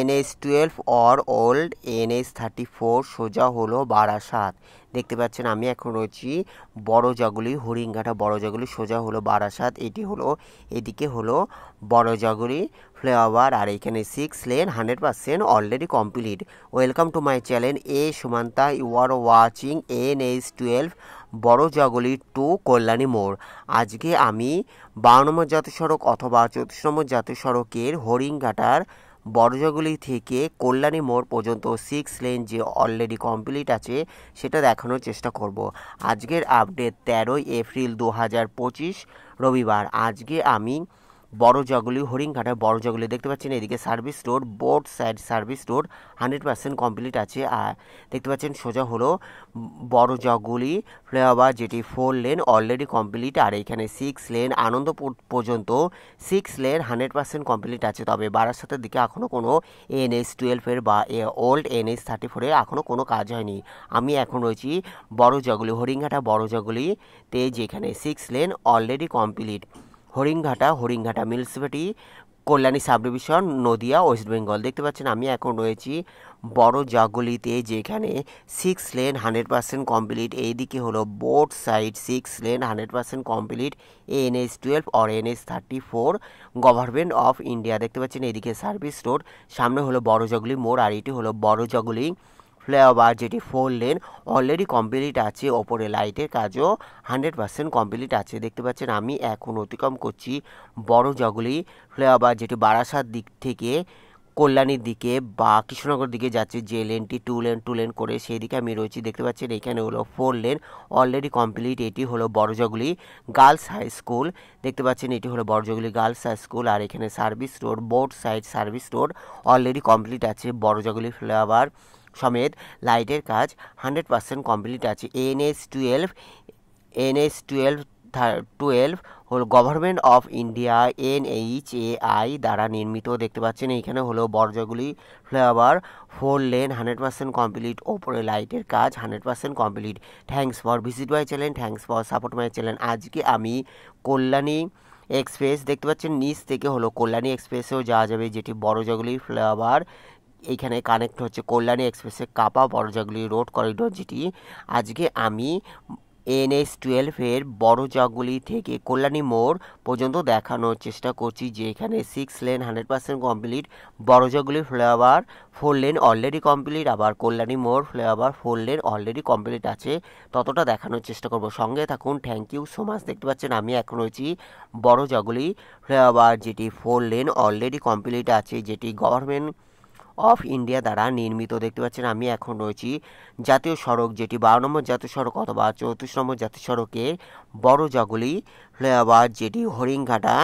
NH12 or old NH34 সোজা হলো বারাসাত। দেখতে পাচ্ছেন আমি এখন রয়েছি বড়জাগুলি হরিণঘাটা বড়জাগুলি সোজা হলো বারাসাত। এটি হলো এদিকে হলো বড়জাগুলি ফ্লাইওভার আর এখানে 6 lane 100% already complete. Welcome to my channel এ Sumanta, you are watching NH12 Barajaguli to Kalyani মোড়। আজকে আমি 12 নম্বর জাতীয় সড়ক অথবা 34 নম্বর জাতীয় সড়কের হরিণঘাটার বড়জাগুলি থেকে কল্যাণী মোড় পর্যন্ত 6 লেন যে অলরেডি কমপ্লিট আছে সেটা দেখানোর চেষ্টা করব। আজকের আপডেট 13 এপ্রিল 2025 রবিবার। আজকে আমি বড়জাগুলি হরিণঘাটার বড়জাগুলি দেখতে পাচ্ছেন এদিকে service road, both side service road 100% complete আছে। আর দেখতে পাচ্ছেন সোজা হলো বড়জাগুলি ফ্লাইওভার যেটি 4 লেন অলরেডি কমপ্লিট। আর এখানে 6 লেন আনন্দপুর পর্যন্ত 6 লেন 100% কমপ্লিট আছে। তবে বারাসাতের দিকে এখনও কোনো NH12 বা ওল্ড NH34 এখনও কোনো কাজ হয়নি। আমি এখন রয়েছি বড়জাগুলি হরিণঘাটা বড়জাগুলিতে, যেখানে 6 lane already complete. Haringhata municipality, Kalyani sub division, Nadia, West Bengal. দেখতে পাচ্ছেন আমি এখন রয়েছি বড়জাগুলিতে, যেখানে 6 লেন 100% কমপ্লিট। এইদিকে হলো both side 6 lane 100% complete. NH12 আর NH34 গভর্নমেন্ট অফ ইন্ডিয়া। দেখতে পাচ্ছেন এইদিকে সার্ভিস রোড, সামনে হলো বড়জাগুলি মোড় আর এটি হলো বড়জাগুলি ফ্লাইওভার যেটি 4 লেন অলরেডি কমপ্লিট আছে। ওপরে লাইটের কাজও 100% কমপ্লিট আছে। দেখতে পাচ্ছেন আমি এখন অতিক্রম করছি বড়জাগুলি ফ্লাইওভার যেটি বারাসাত দিক থেকে কল্যাণীর দিকে বা কৃষ্ণনগর দিকে যাচ্ছে, যে লেনটি 2 লেন করে সেই দিকে আমি রয়েছি। দেখতে পাচ্ছেন এখানে হলো 4 লেন অলরেডি কমপ্লিট। এটি হলো বড়জাগুলি গার্লস হাই স্কুল। দেখতে পাচ্ছেন এটি হলো বড়জাগুলি গার্লস হাই স্কুল। আর এখানে service road, both side service road already complete আছে। বড়জাগুলি ফ্লাইওভার সমেত লাইটের কাজ 100% কমপ্লিট আছে। NH12 হলো গভর্নমেন্ট অফ ইন্ডিয়া NHAI দ্বারা নির্মিত। দেখতে পাচ্ছেন এইখানে হলো বড়জাগুলি ফ্লাইওভার 4 লেন 100% কমপ্লিট। ওপরে লাইটের কাজ 100% complete. Thanks for visit my channel, thanks for support my channel. আজকে আমি কল্যাণী এক্সপ্রেস, দেখতে পাচ্ছেন নিচ থেকে হলো কল্যাণী এক্সপ্রেসেও যাওয়া যাবে, যেটি বড়জাগুলি ফ্লাইওভার এইখানে কানেক্ট হচ্ছে কল্যাণী এক্সপ্রেসে কাপা বড়জাগুলি রোড করিডোর, যেটি আজকে আমি NH12 বড়জাগুলি থেকে কল্যাণী মোড় পর্যন্ত দেখানোর চেষ্টা করছি, যে এখানে 6 lane 100% complete. Barajaguli flyover 4 lane already complete, আবার কল্যাণী মোড় ফ্লাইওভার 4 লেন অলরেডি কমপ্লিট আছে। ততটা দেখানোর চেষ্টা করব, সঙ্গে থাকুন। Thank you so much. দেখতে পাচ্ছেন আমি এখন রয়েছি বড়জাগুলি ফ্লাইওভার যেটি 4 লেন অলরেডি কমপ্লিট আছে, যেটি গভর্নমেন্ট অফ ইন্ডিয়া দ্বারা নির্মিত। দেখতে পাচ্ছেন আমি এখন রয়েছি জাতীয় সড়ক যেটি 12 নম্বর জাতীয় সড়ক অথবা 34 নম্বর জাতীয় সড়কে বড়জাগুলি ফ্লাইওভার যেটি Haringhata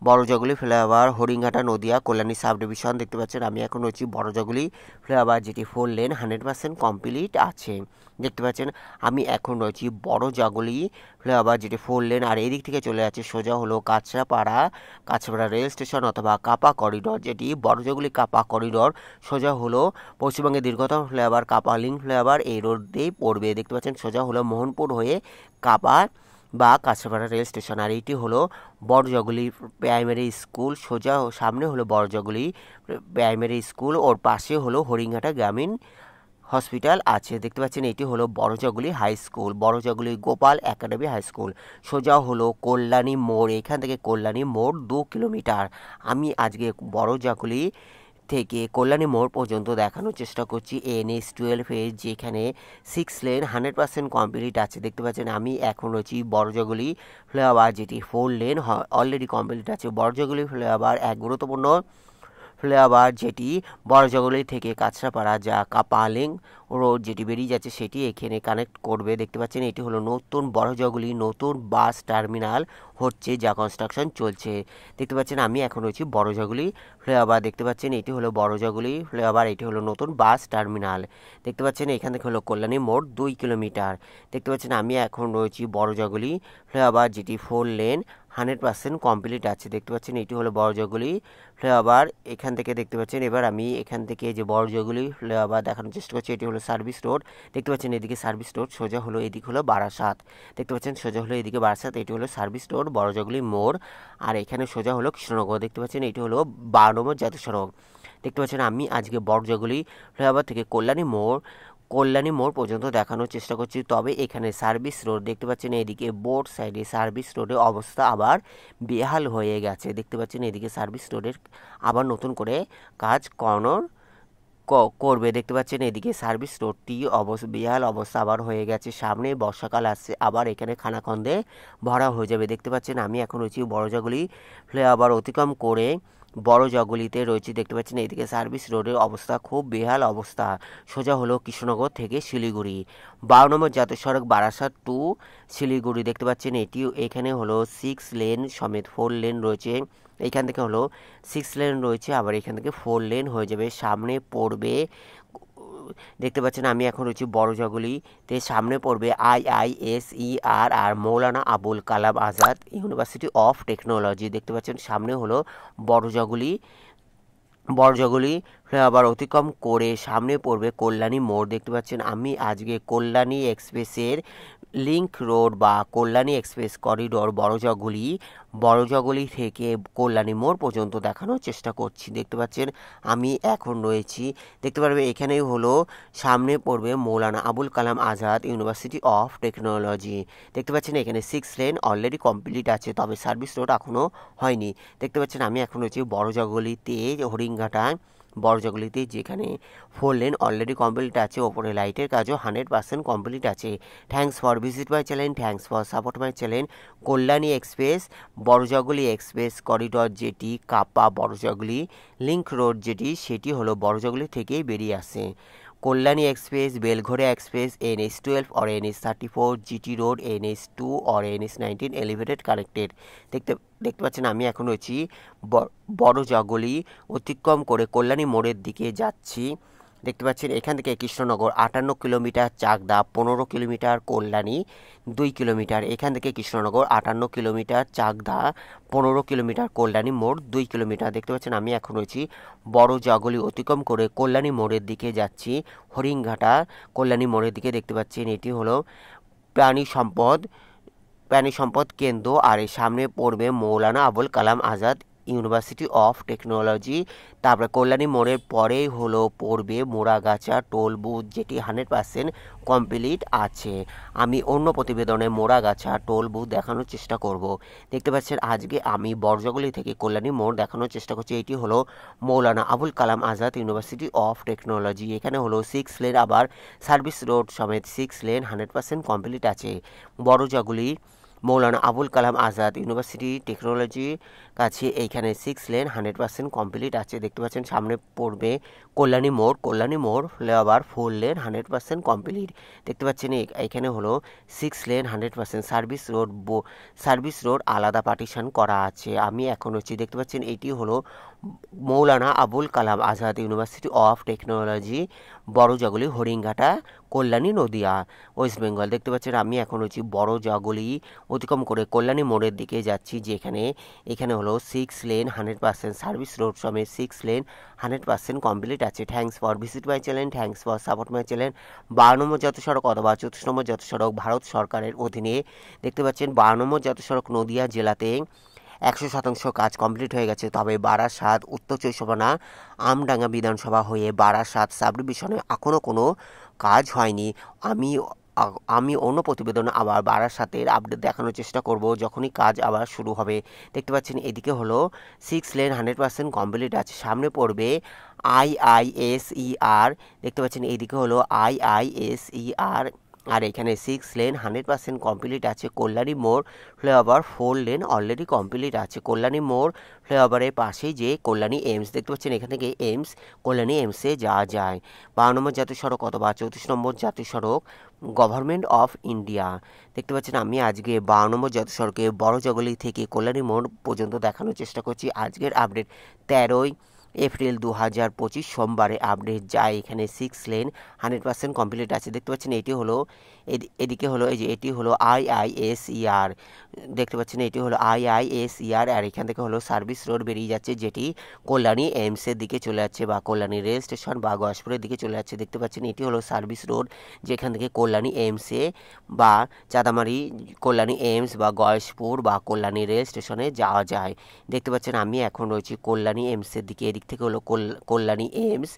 Barajaguli flyover Haringhata Nadia Kalyani sub division. দেখতে পাচ্ছেন আমি এখন রয়েছি বড়জাগুলি ফ্লাইওভার যেটি 4 লেন 100% কমপ্লিট আছে। দেখতে পাচ্ছেন আমি এখন রয়েছি বড়জাগুলি ফ্লাইওভার যেটি 4 লেন। আর এই দিক থেকে চলে যাচ্ছে সোজা হলো কাঁচরাপাড়া রেল স্টেশন অথবা কাপা করিডোর, যেটি বড়জাগুলি কাপা করিডোর সোজা হলো পশ্চিমবঙ্গের দীর্ঘতম ফ্লাইওভার কাপা লিঙ্ক ফ্লাইওভার এই রোড দিয়েই পড়বে। দেখতে পাচ্ছেন সোজা হলো মোহনপুর হয়ে কাপা বা কাঁচরাপাড়া রেল স্টেশন। আর এইটি হলো বড়জাগুলি প্রাইমারি স্কুল, সোজা সামনে হলো বড়জাগুলি প্রাইমারি স্কুল, ওর পাশে হলো হরিণঘাটা গ্রামীণ হসপিটাল আছে। দেখতে পাচ্ছেন এটি হলো Barajaguli high school, Barajaguli Gopal academy high school. সোজা হলো কল্যাণী মোড়, এখান থেকে কল্যাণী মোড় 2 কিলোমিটার। আমি আজকে বড়জাগুলি থেকে কল্যাণী মোড় পর্যন্ত দেখানোর চেষ্টা করছি NH12 যেখানে 6 লেন 100% কমপ্লিট আছে। দেখতে পাচ্ছেন আমি এখন রয়েছি বড়জাগুলি ফ্লাইওভার যেটি 4 লেন অলরেডি কমপ্লিট আছে। বড়জাগুলি ফ্লাইওভার এক গুরুত্বপূর্ণ ফ্লাইওভার যেটি বড়জাগুলি থেকে কাঁচরাপাড়া যা কাপালিং রোড যেটি বেরিয়ে যাচ্ছে সেটি এখানে কানেক্ট করবে। দেখতে পাচ্ছেন এটি হলো নতুন বড়জাগুলি নতুন বাস টার্মিনাল হচ্ছে, যা কনস্ট্রাকশন চলছে। দেখতে পাচ্ছেন আমি এখন রয়েছি বড়জাগুলি ফ্লাইওভার। দেখতে পাচ্ছেন এটি হলো বড়জাগুলি ফ্লাইওভার, এটি হলো নতুন বাস টার্মিনাল। দেখতে পাচ্ছেন এখান থেকে হলো কল্যাণী মোড় 2 কিলোমিটার। দেখতে পাচ্ছেন আমি এখন রয়েছি বড়জাগুলি ফ্লাইওভার যেটি 4 লেন 100% কমপ্লিট আছে। দেখতে পাচ্ছেন এটি হলো বড়জাগুলি ফ্লাইওভার। এখান থেকে দেখতে পাচ্ছেন এবার আমি এখান থেকে যে বড়জাগুলি ফ্লাইওভার দেখানোর চেষ্টা করছি, এটি হলো সার্ভিস রোড। দেখতে পাচ্ছেন এদিকে সার্ভিস রোড, সোজা হলো এদিকে হলো বারাসাত। দেখতে পাচ্ছেন সোজা হলো এদিকে বারাসাত, এটি হলো সার্ভিস রোড বড়জাগুলি মোড়। আর এখানে সোজা হলো কৃষ্ণনগর। দেখতে পাচ্ছেন এটি হলো 12 নম্বর জাতীয় সড়ক। দেখতে পাচ্ছেন আমি আজকে বড়জগুলি ফ্লাইওভার থেকে কল্যাণী মোড় পর্যন্ত দেখানোর চেষ্টা করছি। তবে এখানে সার্ভিস রোড দেখতে পাচ্ছেন, এদিকে বোর্ড সাইডে সার্ভিস রোডের অবস্থা আবার বেহাল হয়ে গেছে। দেখতে পাচ্ছেন এদিকে সার্ভিস রোডের আবার নতুন করে কাজ করবে। দেখতে পাচ্ছেন এদিকে সার্ভিস রোডটি বেহাল অবস্থা আবার হয়ে গেছে। সামনে বর্ষাকাল আসছে, আবার এখানে খানাখন্দে ভরা হয়ে যাবে। দেখতে পাচ্ছেন আমি এখন রয়েছি বড়জগুলি ফ্লাইওভার অতিক্রম করে বড়জগুলিতে রয়েছি। দেখতে পাচ্ছেন এদিকে সার্ভিস রোডের অবস্থা খুব বেহাল অবস্থা। সোজা হলো কৃষ্ণনগর থেকে শিলিগুড়ি, 12 নম্বর জাতীয় সড়ক বারাসাত টু শিলিগুড়ি। দেখতে পাচ্ছেন এখানে হলো 6 লেন সমেত 4 লেন রয়েছে। এইখান থেকে হলো 6 লেন রয়েছে, আবার এখান থেকে 4 লেন হয়ে যাবে। সামনে পড়বে, দেখতে পাচ্ছেন আমি এখন রয়েছি বড়জগুলিতে, সামনে পড়বে IISER আর Maulana Abul Kalam Azad university of technology. দেখতে পাচ্ছেন সামনে হলো বড়জগুলি ফ্লাইওভার অতিক্রম করে সামনে পড়বে কল্যাণী মোড়। দেখতে পাচ্ছেন আমি আজকে কল্যাণী এক্সপ্রেসের লিংক রোড বা কল্যাণী এক্সপ্রেস করিডোর বড়জগুলি থেকে কল্যাণী মোড় পর্যন্ত দেখানোর চেষ্টা করছি। দেখতে পাচ্ছেন আমি এখন রয়েছি, দেখতে পারবে এখানেই হলো সামনে পড়বে মৌলানা Abul Kalam Azad university of technology. দেখতে পাচ্ছেন এখানে 6 লেন অলরেডি কমপ্লিট আছে, তবে সার্ভিস রোড এখনও হয়নি। দেখতে পাচ্ছেন আমি এখন রয়েছি বড়জগুলিতে, হরিঙ্গাটা বড়জগুলিতে, যেখানে 4 লেন অলরেডি কমপ্লিট আছে, ওপরে লাইটের কাজও 100% কমপ্লিট আছে। Thanks for visit my channel, thanks for support my channel. Kalyani express Barajaguli express corridor যেটি কাপা বড়জগুলি লিংক রোড যেটি, সেটি হলো বড়জগুলি থেকেই বেরিয়ে আসে। Kalyani express, Belgharia express, NH12 or NH34, GT road, NH2 or NH19 elevated connected. দেখতে পাচ্ছেন আমি এখন রয়েছি বড়জগুলি অতিক্রম করে কল্যাণী মোড়ের দিকে যাচ্ছি। দেখতে পাচ্ছেন এখান থেকে Krishnanagar 58 kilometre, Chakdah 15 kilometre, Kalyani 2 kilometre. এখান থেকে কৃষ্ণনগর 58 কিলোমিটার, চাকদা 15 কিলোমিটার, কল্যাণী মোড় 2 কিলোমিটার। দেখতে পাচ্ছেন আমি এখন রয়েছি বড়জগুলি অতিক্রম করে কল্যাণী মোড়ের দিকে যাচ্ছি, হরিণঘাটা কল্যাণী মোড়ের দিকে। দেখতে পাচ্ছেন এটি হলো প্রাণী সম্পদ কেন্দ্র, আর এর সামনে পড়বে মৌলানা Abul Kalam Azad university of technology. তারপরে কল্যাণী মোড়ের পরেই হলো পড়বে মোড়াগাছা টোল বুথ, যেটি 100% কমপ্লিট আছে। আমি অন্য প্রতিবেদনে মোড়াগাছা টোল বুথ দেখানোর চেষ্টা করব। দেখতে পাচ্ছেন আজকে আমি বড়জগুলি থেকে কল্যাণী মোড় দেখানোর চেষ্টা করছি। এটি হলো Maulana Abul Kalam Azad university of technology. এখানে হলো 6 লেন, আবার সার্ভিস রোড সমেত 6 লেন 100% কমপ্লিট আছে। বড়জগুলি মৌলানা আবুল কালাম আজাদ ইউনিভার্সিটি টেকনোলজি কাছে এইখানে 6 লেন 100% কমপ্লিট আছে। দেখতে পাচ্ছেন সামনে পড়বে কল্যাণী মোড় ফ্লাইওভার 4 লেন 100% কমপ্লিট। দেখতে পাচ্ছেন এখানে হলো 6 লেন 100% সার্ভিস রোড আলাদা পার্টিশন করা আছে। আমি এখন হচ্ছি, দেখতে পাচ্ছেন এটি হলো Maulana Abul Kalam Azad university of technology, Barajaguli, Haringhata, Kalyani, Nadia, West Bengal. দেখতে পাচ্ছেন আমি এখন হচ্ছি বড়জগুলি অতিক্রম করে কল্যাণী মোড়ের দিকে যাচ্ছি, যেখানে এখানে হলো 6 লেন 100% সার্ভিস রোড সমেত 6 লেন 100% কমপ্লিট আছে। Thanks for visit my channel, thanks for support my channel. 12 নম্বর জাতীয় সড়ক অথবা 34 নম্বর জাতীয় সড়ক ভারত সরকারের অধীনে। দেখতে পাচ্ছেন 12 নম্বর জাতীয় সড়ক নদিয়া জেলাতে 100% কাজ কমপ্লিট হয়ে গেছে, তবে বারাসাত, উত্তর চব্বিশ পরগনা, আমডাঙ্গা বিধানসভা হয়ে বারাসাত সাব ডিভিশনে এখনও কোনো কাজ হয়নি। আমি অন্য প্রতিবেদনে আবার বারাসাতের আপডেট দেখানোর চেষ্টা করব যখনই কাজ আবার শুরু হবে। দেখতে পাচ্ছেন এদিকে হলো 6 লেন 100% কমপ্লিট আছে, সামনে পড়বে IISER। দেখতে পাচ্ছেন এইদিকে হলো IISER, আর এখানে 6 লেন 100% কমপ্লিট আছে। কল্যাণী মোড় ফ্লাইওভার 4 লেন অলরেডি কমপ্লিট আছে। কল্যাণী মোড় ফ্লাইওভারের পাশেই যে কল্যাণী এইমস, দেখতে পাচ্ছেন এখান থেকে কল্যাণী এইমসে যাওয়া যায়। 12 নম্বর জাতীয় সড়ক অথবা 34 নম্বর জাতীয় সড়ক গভর্নমেন্ট অফ ইন্ডিয়া। দেখতে পাচ্ছেন আমি আজকে 12 নম্বর জাতীয় সড়কে বড়জগুলি থেকে কল্যাণী মোড় পর্যন্ত দেখানোর চেষ্টা করছি। আজকের আপডেট 13 এপ্রিল 2025 সোমবারে আপডেট যায়। এখানে 6 লেন 100% কমপ্লিট আছে। দেখতে পাচ্ছেন এটি হলো এদিকে হলো এই যে এটি হলো IISER। দেখতে পাচ্ছেন এটি হলো IISER, আর এখান থেকে হলো সার্ভিস রোড বেরিয়ে যাচ্ছে, যেটি কল্যাণী এইমসের দিকে চলে যাচ্ছে বা কল্যাণী রেল স্টেশন বা গয়েশপুরের দিকে চলে যাচ্ছে। দেখতে পাচ্ছেন এটি হলো সার্ভিস রোড, যেখান থেকে কল্যাণী এইমসে বা চাঁদামারি, কল্যাণী এইমস বা গয়েশপুর বা কল্যাণী রেল স্টেশনে যাওয়া যায়। দেখতে পাচ্ছেন আমি এখন রয়েছি কল্যাণী এইমসের দিকে। এদিক থেকে হলো Kalyani AIIMS,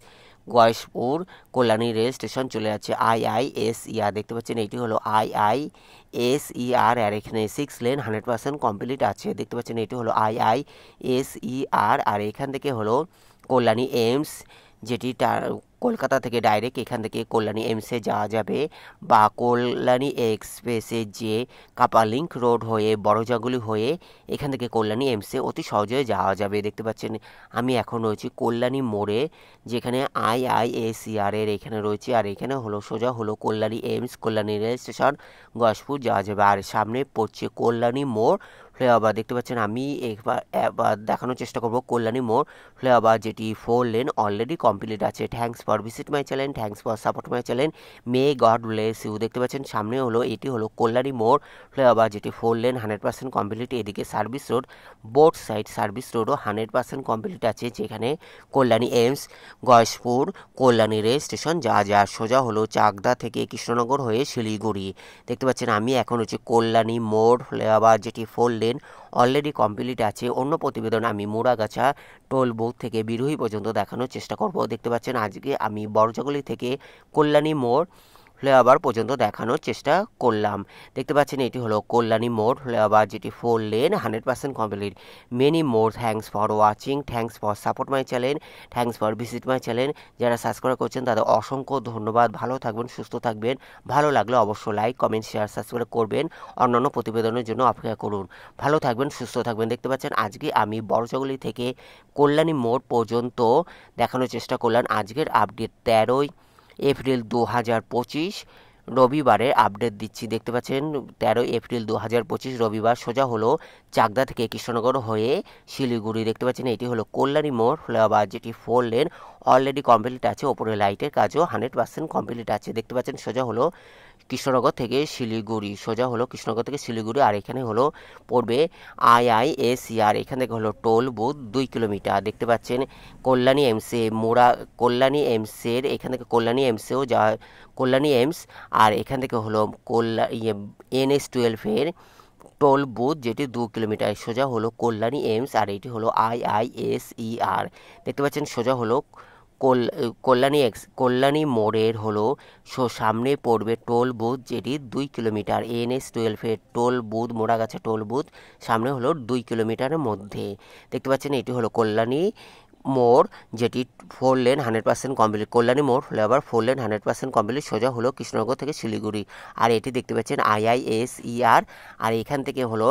Gayeshpur Kalyani rail station চলে যাচ্ছে IISER, দেখতে পাচ্ছেন এইটি হলো IISER, আর এখানে 6 লেন 100% কমপ্লিট আছে। দেখতে পাচ্ছেন এটি হলো IISER, আর এখান থেকে হলো কল্যাণী এইমস, যেটি কলকাতা থেকে ডাইরেক্ট এখান থেকে কল্যাণী এইমসে যাওয়া যাবে, বা কল্যাণী এক্সপ্রেসে যে কাপালিঙ্ক রোড হয়ে বড়জাগুলি হয়ে এখান থেকে কল্যাণী এইমসে অতি সহজে যাওয়া যাবে। দেখতে পাচ্ছেন আমি এখন রয়েছি কল্যাণী মোড়ে, যেখানে IISER এর এখানে রয়েছে, আর এখানে হলো সোজা হলো Kalyani AIIMS, Kalyani rail station, Gayeshpur যাওয়া যাবে। আর সামনে পড়ছে কল্যাণী মোড় ফ্লাইওভার। দেখতে পাচ্ছেন আমি এবার দেখানোর চেষ্টা করব কল্যাণী মোড় ফ্লাইওভার, যেটি 4 লেন অলরেডি কমপ্লিট আছে। Thanks for visit my channel, thanks for support my channel, may God bless you. দেখতে পাচ্ছেন সামনে হলো এটি হলো কল্যাণী মোড় ফ্লাইওভার, যেটি 4 লেন 100% কমপ্লিট। এদিকে service road, both side service রোডও 100% কমপ্লিট আছে, যেখানে Kalyani AIIMS, Gayeshpur Kalyani rail station যা সোজা হলো চাকদা থেকে কৃষ্ণনগর হয়ে শিলিগুড়ি। দেখতে পাচ্ছেন আমি এখন হচ্ছে কল্যাণী মোড় ফ্লাইওভার, যেটি 4 লেন অলরেডি কমপ্লিট আছে। অন্য প্রতিবেদন আমি মুড়াগাছা টোল বুথ থেকে বিরোহী পর্যন্ত দেখানোর চেষ্টা করব। দেখতে পাচ্ছেন আজকে আমি বড়জাগুলি থেকে কল্যাণী মোড় ফ্লাইওভার পর্যন্ত দেখানোর চেষ্টা করলাম। দেখতে পাচ্ছেন এটি হলো কল্যাণী মোড় ফ্লাইওভার, যেটি 4 lane 100% complete. Many more thanks for watching, thanks for support my channel, thanks for visit my channel. যারা সাবস্ক্রাইব করছেন তাদের অসংখ্য ধন্যবাদ। ভালো থাকবেন, সুস্থ থাকবেন। ভালো লাগলে অবশ্যই লাইক, কমেন্ট, শেয়ার, সাবস্ক্রাইব করবেন। অন্যান্য প্রতিবেদনের জন্য অপেক্ষা করুন। ভালো থাকবেন, সুস্থ থাকবেন। দেখতে পাচ্ছেন আজকে আমি বড়জাগুলি থেকে কল্যাণী মোড় পর্যন্ত দেখানোর চেষ্টা করলাম। আজকের আপডেট 13 এপ্রিল 2025 রবিবারের আপডেট দিচ্ছি। দেখতে পাচ্ছেন 13 এপ্রিল 2025 রবিবার, সোজা হলো চাকদা থেকে কৃষ্ণনগর হয়ে শিলিগুড়ি। দেখতে পাচ্ছেন এটি হলো কল্যাণী মোড় ফ্লাইওভার, যেটি 4 লেন অলরেডি কমপ্লিট আছে। ওপরে লাইটের কাজও 100% কমপ্লিট আছে। দেখতে পাচ্ছেন সোজা হলো কৃষ্ণনগর থেকে শিলিগুড়ি, সোজা হলো কৃষ্ণনগর থেকে শিলিগুড়ি। আর এখানে হলো পড়বে IISER, এখান থেকে হলো টোল বুথ 2 কিলোমিটার। দেখতে পাচ্ছেন কল্যাণী এইমসে কল্যাণী এইমসের এখান থেকে কল্যাণী এইমসেও কল্যাণী এইমস, আর এখান থেকে হলো NH12 এর টোল বুথ, যেটি 2 কিলোমিটার। সোজা হলো কল্যাণী এইমস, আর এটি হলো IISER। দেখতে পাচ্ছেন সোজা হলো কল্যাণী মোড়ের হলো সামনে পড়বে টোল বুথ, যেটি 2 কিলোমিটার। NH12 এর toll booth, Moragachha toll booth সামনে হলো 2 কিলোমিটারের মধ্যে। দেখতে পাচ্ছেন এটি হলো কল্যাণী মোড়, যেটি 4 লেন 100% কমপ্লিট। কল্যাণী মোড় ফ্লাইওভার 4 লেন 100% কমপ্লিট, সোজা হলো কৃষ্ণনগর থেকে শিলিগুড়ি। আর এটি দেখতে পাচ্ছেন IISER, আর এখান থেকে হলো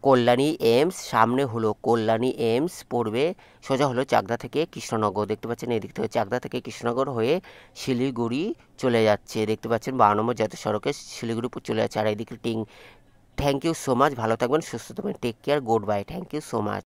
কল্যাণী এইমস, সামনে হলো কল্যাণী এইমস পড়বে, সোজা হলো চাকদা থেকে কৃষ্ণনগর। দেখতে পাচ্ছেন এদিক থেকে চাকদা থেকে কৃষ্ণনগর হয়ে শিলিগুড়ি চলে যাচ্ছে। দেখতে পাচ্ছেন 12 নম্বর জাতীয় সড়কে শিলিগুড়ি চলে যাচ্ছে। আর এদিকে থ্যাংক ইউ সো মাচ। ভালো থাকবেন, সুস্থ থাকবেন। Take care, good bye, thank you so much.